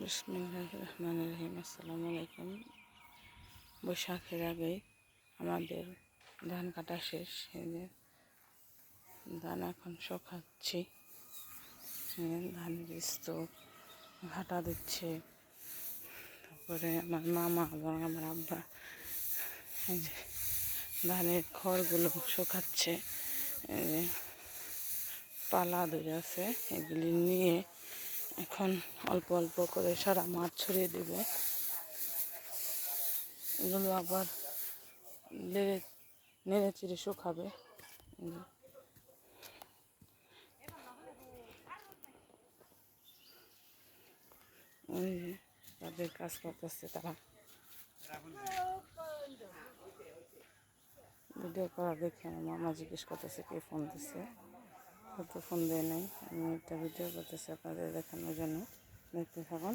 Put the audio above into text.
বিসমিল্লাহির রহমানির রহিম। আসসালামু আলাইকুম। বৈশাখের আগেই আমাদের ধান কাটা শেষ। এই যে ধান এখন শুকাচ্ছি। ধানের স্তূপ ঘাটা দিচ্ছে। তারপরে আমার মামা এবং আমার আব্বা এই যে ধানের খড়গুলো শুকাচ্ছে। পালা ধরে আছে, এগুলি নিয়ে এখন অল্প অল্প করে সারা মাঠ ছড়িয়ে দেবে। এগুলো আবার নেড়ে চিড়ে শুকাবে। ওই যে তাদের কাজ করতেছে, তারা ভিডিও করা দেখে আমার মামা জিজ্ঞেস করতেছে কে ফোন দিচ্ছে। হয়তো ফোন দেয় নাই, আমি একটা ভিডিও করতেছি আপনাদের দেখানোর জন্য। দেখতে থাকুন।